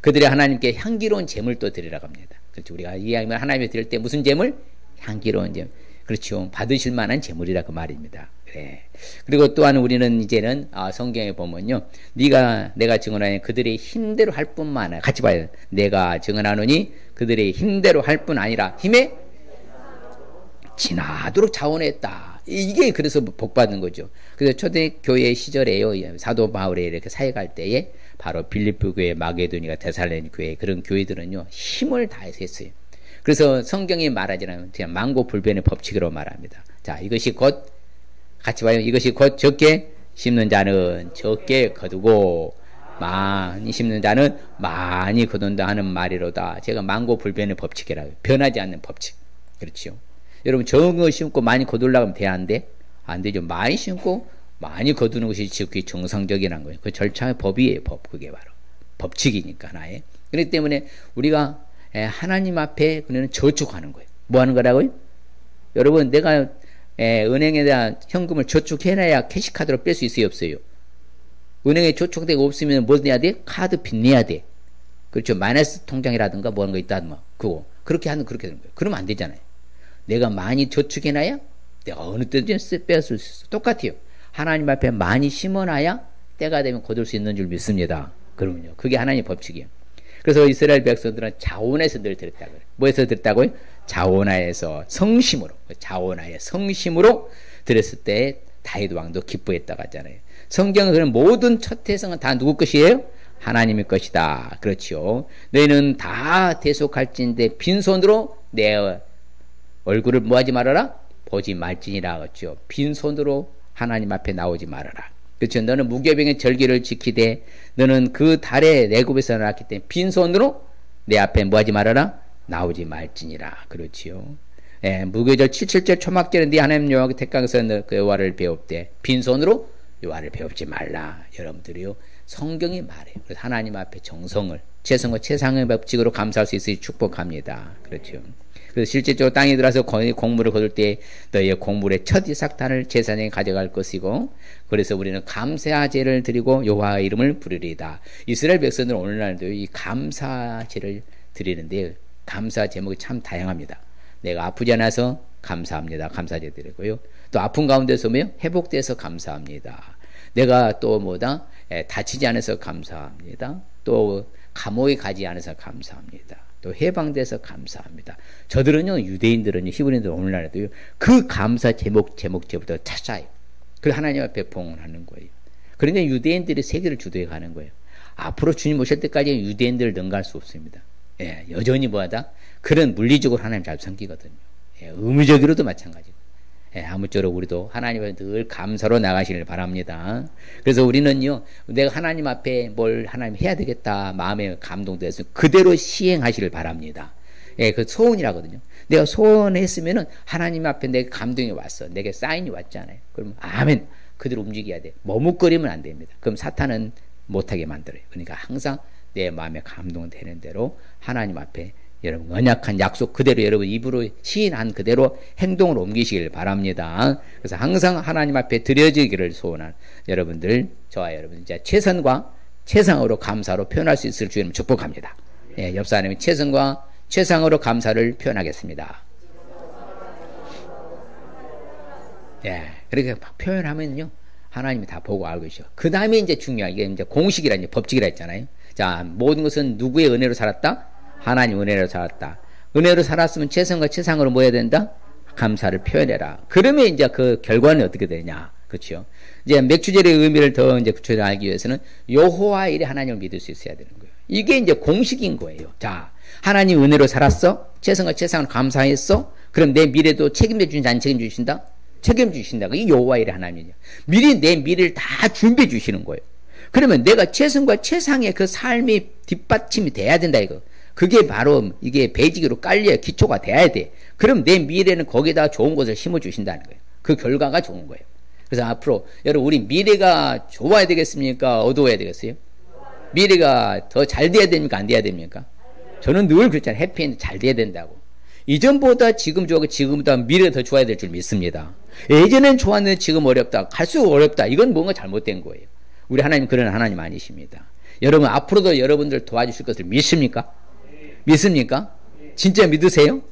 그들이 하나님께 향기로운 제물도 드리라고 합니다. 그렇죠. 우리가 이야기하면 하나님께 드릴 때 무슨 제물? 향기로운 제물. 그렇죠. 받으실 만한 제물이라 그 말입니다. 그래. 그리고 또한 우리는 이제는 성경에 보면요, 내가 증언하니 그들의 힘대로 할 뿐만 아니라 같이 봐요. 내가 증언하노니 그들의 힘대로 할 뿐 아니라 힘에 지나도록 자원했다. 이게 그래서 복받은 거죠. 그래서 초대교회 시절에요, 사도 바울에 이렇게 사역할 때에 바로 빌립보 교회, 마게도니가, 데살로니가 교회 그런 교회들은요 힘을 다해서 했어요. 그래서 성경이 말하지는 그냥 만고불변의 법칙으로 말합니다. 자, 이것이 곧 같이 봐요. 이것이 곧 적게 심는 자는 적게 거두고 많이 심는 자는 많이 거둔다 하는 말이로다. 제가 만고불변의 법칙이라고. 변하지 않는 법칙. 그렇죠. 여러분 적은 거 심고 많이 거두려고 하면 돼? 안 돼? 안 되죠. 많이 심고 많이 거두는 것이 그게 정상적이라는 거예요. 그 절차의 법이에요. 법. 그게 바로 법칙이니까 하나의. 그렇기 때문에 우리가 하나님 앞에 그는 저축하는 거예요. 뭐 하는 거라고요? 여러분 내가 은행에다 현금을 저축해놔야 캐시카드로 뺄 수 있어요? 없어요? 은행에 저축되고 없으면 뭐 내야 돼? 카드 빚 내야 돼. 그렇죠. 마이너스 통장이라든가 뭐 하는 거 있다든가 그거 그렇게 하면 그렇게 되는 거예요. 그러면 안 되잖아요. 내가 많이 저축해놔야 내가 어느 때든지 뺏을 수 있어. 똑같아요. 하나님 앞에 많이 심어놔야 때가 되면 거둘 수 있는 줄 믿습니다. 그러면요. 그게 하나님의 법칙이에요. 그래서 이스라엘 백성들은 자원에서 늘 드렸다고 그래요. 뭐에서 드렸다고요? 자원하에서 성심으로, 자원하에 성심으로 드렸을 때 다윗 왕도 기뻐했다고 하잖아요. 성경은 그런 모든 첫 태생은 다 누구 것이에요? 하나님의 것이다. 그렇죠. 너희는 다 대속할진대 빈손으로 내 얼굴을 뭐하지 말아라? 보지 말지니라. 그렇죠. 빈손으로 하나님 앞에 나오지 말아라. 그렇죠. 너는 무교병의 절기를 지키되 너는 그 달에 애굽에서 나왔기 때문에 빈손으로 내 앞에 뭐하지 말아라? 나오지 말지니라. 그렇지요. 무교절 77절 초막절인데 하나님 여호와께 택하여서 그 여호와를 배웁되 빈손으로 여호와를 배웁지 말라. 여러분들이요. 성경이 말해요. 그래서 하나님 앞에 정성을 최선과 최상의 법칙으로 감사할 수 있으니 축복합니다. 그렇죠. 그래서 실제적으로 땅에 들어서 곡물을 거둘 때 너희의 곡물의 첫 이삭단을 제사장에 가져갈 것이고 그래서 우리는 감사제를 드리고 여호와의 이름을 부르리이다. 이스라엘 백성들은 오늘날도 이 감사제를 드리는데 감사 제목이 참 다양합니다. 내가 아프지 않아서 감사합니다. 감사제 드리고요. 또 아픈 가운데서 회복돼서 감사합니다. 내가 또 뭐다? 다치지 않아서 감사합니다. 또 감옥에 가지 않아서 감사합니다. 또 해방돼서 감사합니다. 저들은요, 유대인들은요, 히브리인들 오늘날에도요, 그 감사 제목제부터 찾아요. 그리고 하나님 앞에 봉헌하는 거예요. 그러니까 유대인들이 세계를 주도해 가는 거예요. 앞으로 주님 오실 때까지 유대인들을 능가할 수 없습니다. 여전히 뭐하다? 그런 물리적으로 하나님 잘 섬기거든요. 의무적으로도 마찬가지고. 아무쪼록 우리도 하나님 앞에 늘 감사로 나가시길 바랍니다. 그래서 우리는요, 내가 하나님 앞에 뭘 하나님 해야 되겠다 마음에 감동돼서 그대로 시행하시길 바랍니다. 그 소원이라거든요. 내가 소원했으면은 하나님 앞에 내게 감동이 왔어. 내게 사인이 왔잖아요. 그러면 아멘. 그대로 움직여야 돼. 머뭇거리면 안 됩니다. 그럼 사탄은 못하게 만들어요. 그러니까 항상 내 마음에 감동되는 대로 하나님 앞에 여러분 언약한 약속 그대로 여러분 입으로 시인한 그대로 행동으로 옮기시길 바랍니다. 그래서 항상 하나님 앞에 드려지기를 소원한 여러분들, 저와 여러분 이제 최선과 최상으로 감사로 표현할 수 있을 주님 축복합니다. 옆 사람이 최선과 최상으로 감사를 표현하겠습니다. 그렇게 표현하면요 하나님이 다 보고 알고 계셔. 그 다음에 이제 중요한 이게 이제 공식이라 이제 법칙이라 했잖아요. 자, 모든 것은 누구의 은혜로 살았다? 하나님 은혜로 살았다. 은혜로 살았으면 최선과 최상으로 뭐 해야 된다? 감사를 표현해라. 그러면 이제 그 결과는 어떻게 되냐? 그렇죠? 이제 맥주절의 의미를 더 이제 구체적으로 알기 위해서는 여호와 일에 하나님을 믿을 수 있어야 되는 거예요. 이게 이제 공식인 거예요. 자, 하나님 은혜로 살았어? 최선과 최상으로 감사했어? 그럼 내 미래도 책임져 주신다, 안 책임져 주신다? 책임져 주신다. 이게 여호와 일의 하나님이죠. 미리 내 미래를 다 준비해 주시는 거예요. 그러면 내가 최선과 최상의 그 삶이 뒷받침이 돼야 된다 이거. 그게 바로 이게 베이직으로 깔려야 기초가 돼야 돼. 그럼 내 미래는 거기다 좋은 것을 심어 주신다는 거예요. 그 결과가 좋은 거예요. 그래서 앞으로 여러분 우리 미래가 좋아야 되겠습니까? 어두워야 되겠어요? 미래가 더 잘 돼야 됩니까? 안 돼야 됩니까? 저는 늘 그랬잖아요. 해피엔드 잘 돼야 된다고. 이전보다 지금 좋고 지금보다 미래가 더 좋아야 될 줄 믿습니다. 예전엔 좋았는데 지금 어렵다. 갈수록 어렵다. 이건 뭔가 잘못된 거예요. 우리 하나님 그런 하나님 아니십니다. 여러분 앞으로도 여러분들 도와주실 것을 믿습니까? 믿습니까? 진짜 믿으세요?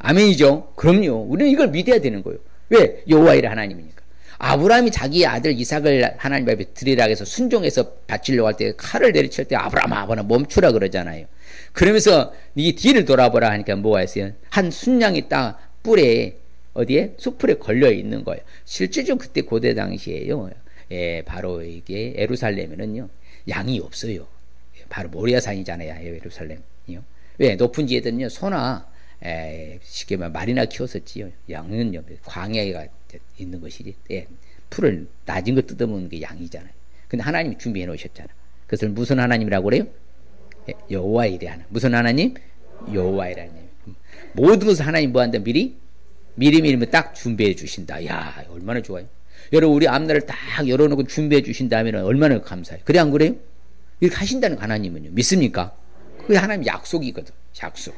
아멘이죠. 그럼요. 우리는 이걸 믿어야 되는 거예요. 왜? 여호와의 하나님이니까. 아브라함이 자기 아들 이삭을 하나님 앞에 드리라 해서 순종해서 바치려고 할 때 칼을 내리칠 때 아브라함아 멈추라 그러잖아요. 그러면서 네 뒤를 돌아보라 하니까 뭐가 했어요? 한 순양이 딱 뿔에 어디에? 수풀에 걸려 있는 거예요. 실제적으로 그때 고대 당시에요. 바로 이게 예루살렘에는요 양이 없어요. 바로 모리아산이잖아요. 예루살렘이요. 왜? 높은 지에는요 소나 쉽게 말하면 말이나 키웠었지요. 양은요 광야가 있는 것이지. 풀을 낮은 거 뜯어먹는 게 양이잖아요. 근데 하나님이 준비해 놓으셨잖아. 그것을 무슨 하나님이라고 그래요? 여호와이레 하나님. 무슨 하나님? 여호와이레 하나님. 모든 것을 하나님 뭐한다? 미리 딱 준비해 주신다. 야, 얼마나 좋아요. 여러분, 우리 앞날을 딱 열어놓고 준비해 주신다면 얼마나 감사해요. 그래, 안 그래요? 이렇게 하신다는 하나님은요. 믿습니까? 그게 하나님 약속이거든. 약속.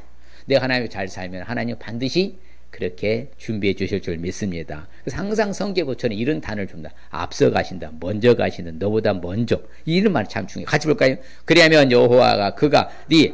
내가 하나님 잘 살면 하나님 반드시 그렇게 준비해 주실 줄 믿습니다. 그래서 항상 성경처럼 이런 단어를 줍니다. 앞서 가신다, 먼저 가신다, 너보다 먼저. 이런 말이 참 중요해요. 같이 볼까요? 그리하면 여호와가 그가 네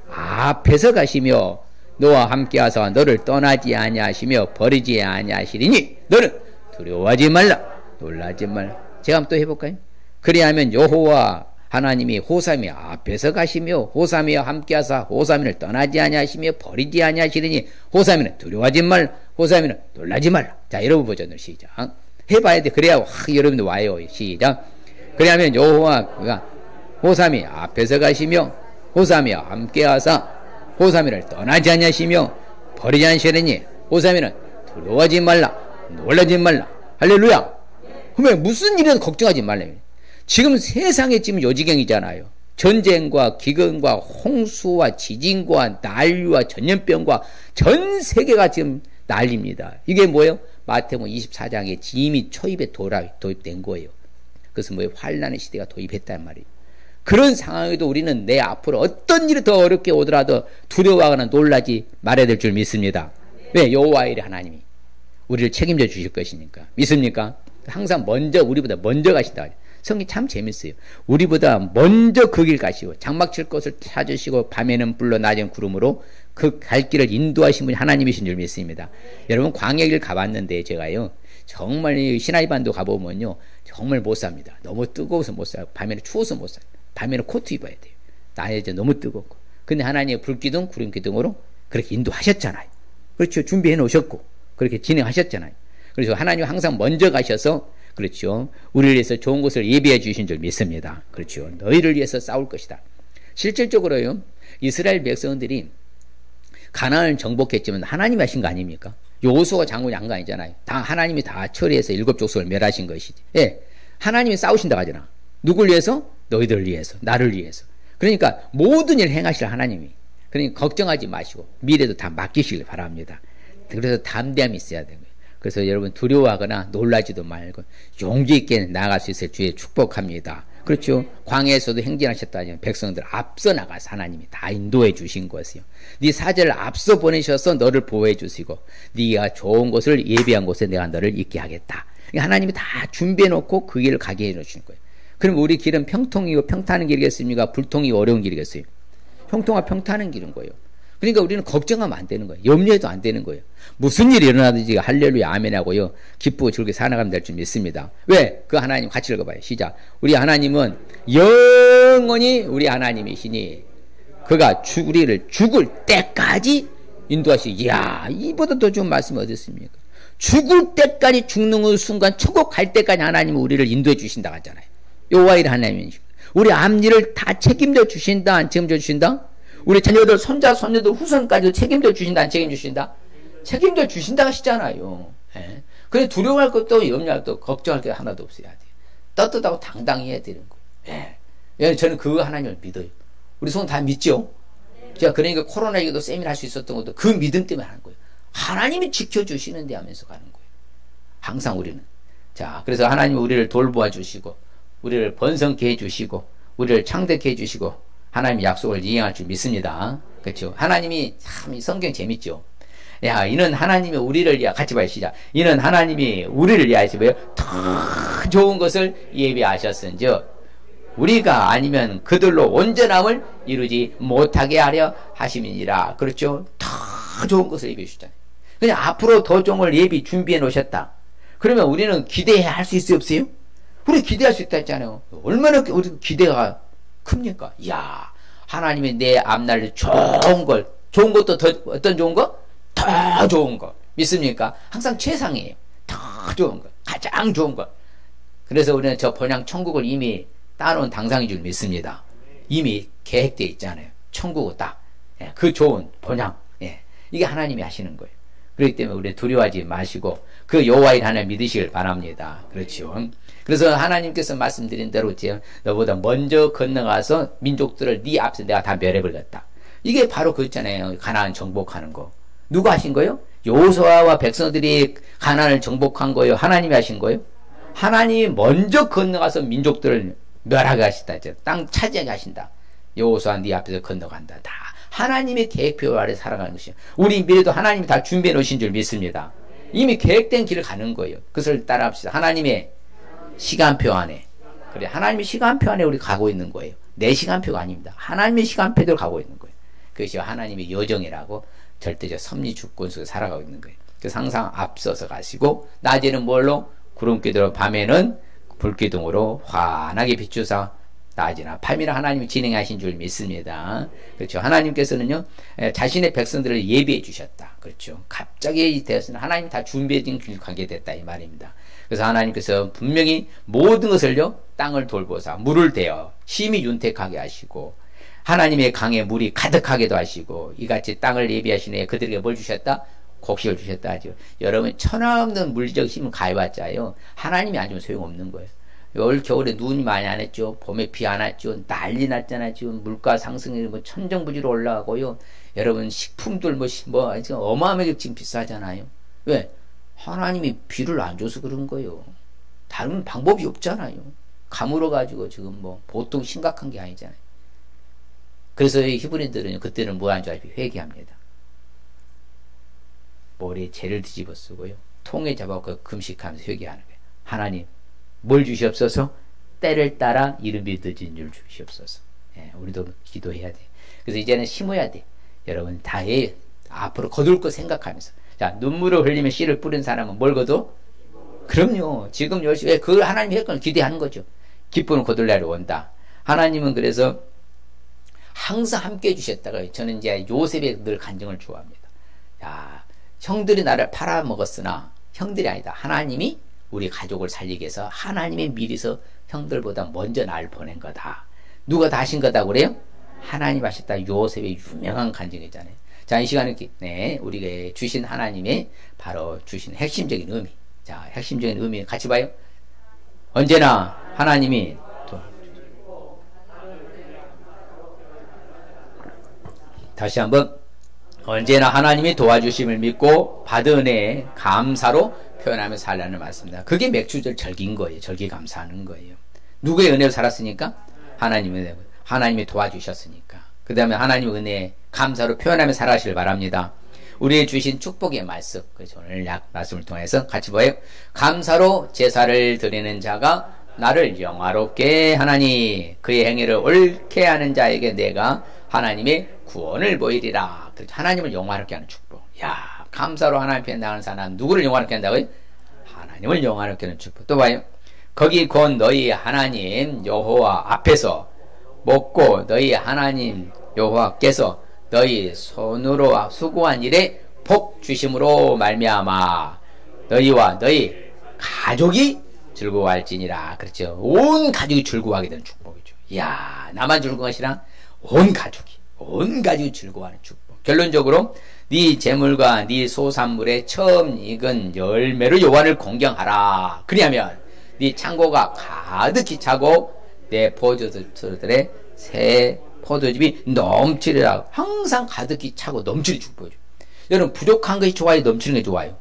앞에서 가시며 너와 함께하사 너를 떠나지 아니하시며 버리지 아니하시리니 너는 두려워하지 말라, 놀라지 말라. 제가 한번 또 해볼까요? 그리하면 여호와 하나님이 호사미 앞에서 가시며 호사미와 함께하사 호사미를 떠나지 아니하시며 버리지 아니하시리니 호사미는 두려워하지 말라, 호사미는 놀라지 말라. 자, 여러분 버전으로 시작. 해봐야 돼. 그래야 여러분들 와요. 시작. 그리하면 여호와가 호사미 앞에서 가시며 호사미와 함께하사 호사미를 떠나지 아니하시며 버리지 아니하시리니 호사미는 두려워하지 말라, 놀라지 말라. 할렐루야. 그러면 무슨 일이라도 걱정하지 말라. 지금 세상에 지금 요지경이잖아요. 전쟁과 기근과 홍수와 지진과 난리와 전염병과 전 세계가 지금 난립니다. 이게 뭐예요? 마태복음 24장에 이미 초입에 도입된 거예요. 그것은 뭐예요? 환난의 시대가 도입했단 말이에요. 그런 상황에도 우리는 내 앞으로 어떤 일이 더 어렵게 오더라도 두려워하거나 놀라지 말아야 될 줄 믿습니다. 왜? 여호와의 하나님이 우리를 책임져 주실 것이니까. 믿습니까? 항상 우리보다 먼저 가신다. 성경 참 재밌어요. 우리보다 먼저 그 길 가시고 장막 칠 것을 찾으시고 밤에는 불로 낮에는 구름으로 그 갈 길을 인도하신 분이 하나님이신 줄 믿습니다. 여러분, 광야 길 가봤는데 제가요 정말 시나이반도 가보면요 정말 못 삽니다. 너무 뜨거워서 못 살고 밤에는 추워서 못 살고 밤에는 코트 입어야 돼요. 낮에 너무 뜨겁고. 근데 하나님의 불기둥 구름 기둥으로 그렇게 인도하셨잖아요. 그렇죠. 준비해 놓으셨고 그렇게 진행하셨잖아요. 그래서 하나님 항상 먼저 가셔서 그렇죠. 우리를 위해서 좋은 것을 예비해 주신 줄 믿습니다. 그렇죠. 너희를 위해서 싸울 것이다. 실질적으로요, 이스라엘 백성들이 가나안을 정복했지만 하나님이 하신 거 아닙니까? 여호수아 장군이 한 거 아니잖아요. 다 하나님이 다 처리해서 일곱 족속을 멸하신 것이지. 예, 하나님이 싸우신다고 하잖아. 누굴 위해서? 너희들을 위해서, 나를 위해서. 그러니까 모든 일 행하실 하나님이. 그러니까 걱정하지 마시고 미래도 다 맡기시길 바랍니다. 그래서 담대함이 있어야 되는 거예요. 그래서 여러분 두려워하거나 놀라지도 말고 용기 있게 나아갈 수 있을 주의 축복합니다. 그렇죠. 광야에서도 행진하셨다니 백성들 앞서 나가서 하나님이 다 인도해 주신 것이요. 네 사제를 앞서 보내셔서 너를 보호해 주시고 네가 좋은 곳을 예비한 곳에 내가 너를 있게 하겠다. 하나님이 다 준비해 놓고 그 길을 가게 해 놓으신 거예요. 그럼 우리 길은 평통이고 평탄한 길이겠습니까? 불통이고 어려운 길이겠어요? 평통과 평탄한 길인 거예요. 그러니까 우리는 걱정하면 안 되는 거예요. 염려해도 안 되는 거예요. 무슨 일이 일어나든지 할렐루야 아멘 하고요. 기쁘고 즐겁게 살아가면 될 줄 믿습니다. 왜? 그 하나님 같이 읽어봐요. 시작. 우리 하나님은 영원히 우리 하나님이시니 그가 우리를 죽을 때까지 인도하시고. 이야, 이보다 더 좋은 말씀이 어디 있습니까? 죽을 때까지 죽는 그 순간 천국 갈 때까지 하나님은 우리를 인도해 주신다고 하잖아요. 여호와의 하나님이십니다. 우리 앞일을 다 책임져 주신다, 안 책임져 주신다? 우리 자녀들, 손자, 손녀들, 후손까지도 책임져 주신다, 안 책임져 주신다? 책임져 주신다 하시잖아요. 예. 그래 두려워할 것도 염려할 것도 걱정할 게 하나도 없어야 돼요. 떳떳하고 당당히 해야 되는 거예요. 예. 저는 그 하나님을 믿어요. 우리 손 다 믿죠? 제가 그러니까 코로나 얘기도 세미나 할 수 있었던 것도 그 믿음 때문에 하는 거예요. 하나님이 지켜주시는데 하면서 가는 거예요. 항상 우리는. 자, 그래서 하나님이 우리를 돌보아 주시고 우리를 번성케 해주시고 우리를 창대케 해주시고 하나님의 약속을 이행할 줄 믿습니다. 그렇죠? 하나님이 참 성경 재밌죠? 야, 이는 하나님이 우리를 위하 같이 봐요. 시작. 이는 하나님이 우리를 위하여서 뭐예요? 더 좋은 것을 예비하셨은즉 우리가 아니면 그들로 온전함을 이루지 못하게 하려 하심이니라. 그렇죠? 더 좋은 것을 예비해 주잖아요. 그냥 앞으로 더 좋은 걸 예비 준비해 놓으셨다. 그러면 우리는 기대해야 할 수 있어요, 없어요? 우리 기대할 수 있다 했잖아요. 얼마나 우리 기대가 큽니까? 이야, 하나님이 내 앞날 좋은 것도 더, 어떤 좋은 거? 더 좋은 거. 믿습니까? 항상 최상이에요. 더 좋은 거. 가장 좋은 거. 그래서 우리는 저 번향 천국을 이미 따놓은 당상인 줄 믿습니다. 이미 계획되어 있잖아요. 천국은 딱. 예, 그 좋은 번향. 예, 이게 하나님이 하시는 거예요. 그렇기 때문에 우리 두려워하지 마시고 그 여호와의 하나님을 믿으시길 바랍니다. 그렇죠. 그래서 하나님께서 말씀드린 대로 너보다 먼저 건너가서 민족들을 네 앞에서 내가 다 멸해버렸다. 이게 바로 그거잖아요. 가나안 정복하는 거. 누가 하신 거예요? 여호수아와 백성들이 가나안을 정복한 거예요? 하나님이 하신 거예요? 하나님이 먼저 건너가서 민족들을 멸하게 하시다. 땅 차지하게 하신다. 여호수아 네 앞에서 건너간다. 다 하나님의 계획표 아래 살아가는 것이에요. 우리 미래도 하나님이 다 준비해 놓으신 줄 믿습니다. 이미 계획된 길을 가는 거예요. 그것을 따라합시다. 하나님의 시간표 안에. 그래, 하나님의 시간표 안에 우리 가고 있는 거예요. 내 시간표가 아닙니다. 하나님의 시간표대로 가고 있는 거예요. 그것이 하나님의 여정이라고 절대적 섭리 주권 속에 살아가고 있는 거예요. 그래서 항상 앞서서 가시고 낮에는 뭘로? 구름기둥으로, 밤에는 불기둥으로 환하게 비추사 낮이나 밤이나 하나님이 진행하신 줄 믿습니다. 그렇죠. 하나님께서는요, 자신의 백성들을 예비해 주셨다. 그렇죠. 갑자기 되었으나 하나님이 다 준비해 준 길 가게 됐다. 이 말입니다. 그래서 하나님께서 분명히 모든 것을요, 땅을 돌보사, 물을 대어 심히 윤택하게 하시고, 하나님의 강에 물이 가득하게도 하시고, 이같이 땅을 예비하시네 그들에게 뭘 주셨다? 곡식을 주셨다 하죠. 여러분, 천하없는 물리적 힘을 가해봤자요, 하나님이 안 주면 소용없는 거예요. 올 겨울에 눈이 많이 안 했죠. 봄에 비 안 왔죠. 난리 났잖아요. 지금 물가 상승이 뭐 천정부지로 올라가고요. 여러분, 식품들 어마어마하게 지금 비싸잖아요. 왜? 하나님이 비를 안 줘서 그런 거예요. 다른 방법이 없잖아요. 가물어 가지고 지금 뭐 보통 심각한 게 아니잖아요. 그래서 히브리들은 그때는 뭐 한 줄 알고 회개합니다. 머리에 죄를 뒤집어 쓰고요. 통에 잡아서 금식하면서 회개하는 거예요. 하나님, 뭘 주시옵소서? 때를 따라 이름이 늦은 줄 주시옵소서. 예, 우리도 기도해야 돼. 그래서 이제는 심어야 돼. 여러분, 다 해. 앞으로 거둘 거 생각하면서. 자, 눈물을 흘리며 씨를 뿌린 사람은 뭘 거둬? 그럼요. 지금 열심히, 그걸 하나님이 했건 기대하는 거죠. 기쁨을 거둘 날이 온다. 하나님은 그래서 항상 함께 해주셨다가, 저는 이제 요셉의 늘 간증을 좋아합니다. 야, 형들이 나를 팔아먹었으나, 형들이 아니다. 하나님이 우리 가족을 살리기 위해서 하나님의 미리서 형들보다 먼저 날 보낸 거다. 누가 다 하신 거다 그래요? 하나님 하셨다. 요셉의 유명한 간증이잖아요. 자, 이 시간에 우리가 주신 하나님의 바로 주신 핵심적인 의미. 자, 핵심적인 의미 같이 봐요. 언제나 하나님이 다시 한번, 언제나 하나님이 도와주심을 믿고 받은 은혜에 감사로 표현하며 살라는 말씀입니다. 그게 맥주절 절기인 거예요. 절기 감사하는 거예요. 누구의 은혜로 살았으니까? 하나님이 도와주셨으니까. 그 다음에 하나님의 은혜에 감사로 표현하며 살아가시길 바랍니다. 우리의 주신 축복의 말씀, 그래서 오늘 말씀을 통해서 같이 봐요. 감사로 제사를 드리는 자가 나를 영화롭게 하나니 그의 행위를 옳게 하는 자에게 내가 하나님의 구원을 보이리라. 하나님을 영화롭게 하는 축복. 야, 감사로 하나님 앞에 나가는 사람 누구를 영화롭게 한다고요? 하나님을 영화롭게 하는 축복. 또 봐요. 거기 곧 너희 하나님 여호와 앞에서 먹고 너희 하나님 여호와께서 너희 손으로 수고한 일에 복 주심으로 말미암아 너희와 너희 가족이 즐거워할지니라. 그렇죠. 온 가족이 즐거워하게 되는 축복이죠. 이야, 나만 즐거워하시나? 온 가족이 즐거워하는 축복. 결론적으로 네 재물과 네 소산물에 처음 익은 열매로 여호와를 공경하라. 그리하면 네 창고가 가득히 차고 내 포도들의 새 포도즙이 넘치리라. 항상 가득히 차고 넘치는 축복이죠. 여러분, 부족한 것이 좋아요? 넘치는 게 좋아요?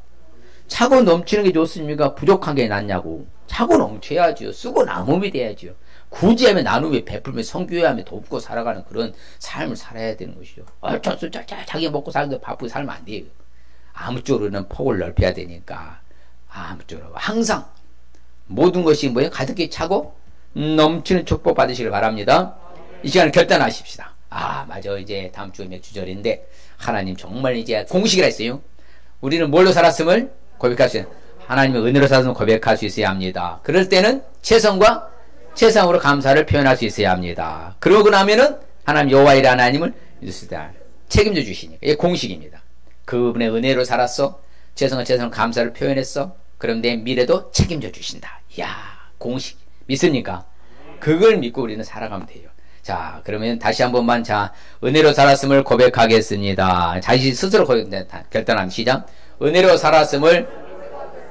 차고 넘치는 게 좋습니까? 부족한 게 낫냐고. 차고 넘쳐야죠. 쓰고 나눔이 돼야죠. 구제하며 나눔이 베풀며 성교하며 돕고 살아가는 그런 삶을 살아야 되는 것이죠. 자기 먹고 살기도 바쁘게 살면 안 돼요. 아무쪽으로는 폭을 넓혀야 되니까 아무쪽으로 항상 모든 것이 뭐예요? 가득히 차고 넘치는 축복 받으시길 바랍니다. 이 시간에 결단하십시다. 아, 맞아. 이제 다음 주에 맥주절인데 하나님 정말 이제 공식이라 했어요. 우리는 뭘로 살았음을 고백할 수 있어요. 하나님의 은혜로 살았음을 고백할 수 있어야 합니다. 그럴 때는 최상으로 감사를 표현할 수 있어야 합니다. 그러고 나면은 하나님 여호와이라 하나님을 믿으시다. 책임져 주시니까. 이게 공식입니다. 그분의 은혜로 살았어. 최선으로 감사를 표현했어. 그럼 내 미래도 책임져 주신다. 이야, 공식. 믿습니까? 그걸 믿고 우리는 살아가면 돼요. 자, 그러면 다시 한 번만, 자, 은혜로 살았음을 고백하겠습니다. 자신 스스로 결단하는 시작. 은혜로 살았음을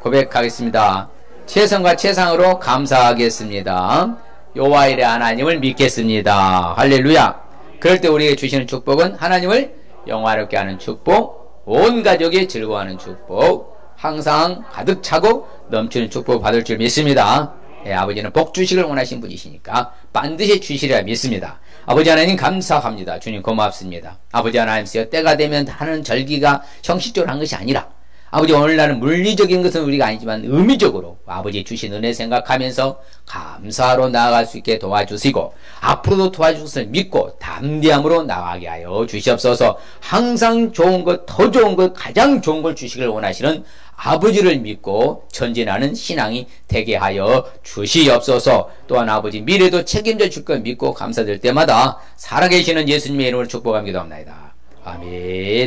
고백하겠습니다. 최선과 최상으로 감사하겠습니다. 여호와의 하나님을 믿겠습니다. 할렐루야. 그럴 때 우리에게 주시는 축복은 하나님을 영화롭게 하는 축복, 온 가족이 즐거워하는 축복, 항상 가득 차고 넘치는 축복 받을 줄 믿습니다. 예, 아버지는 복 주시길 원하신 분이시니까 반드시 주시리라 믿습니다. 아버지 하나님 감사합니다. 주님 고맙습니다. 아버지 하나님께서 때가 되면 하는 절기가 형식적으로 한 것이 아니라 아버지 오늘날은 물리적인 것은 우리가 아니지만 의미적으로 아버지 주신 은혜 생각하면서 감사로 나아갈 수 있게 도와주시고 앞으로도 도와줄 것을 믿고 담대함으로 나아가게 하여 주시옵소서. 항상 좋은 것, 더 좋은 것, 가장 좋은 걸 주시길 원하시는 아버지를 믿고 전진하는 신앙이 되게 하여 주시옵소서. 또한 아버지 미래도 책임져 줄 걸 믿고 감사드릴 때마다 살아계시는 예수님의 이름으로 축복합니다. 아멘.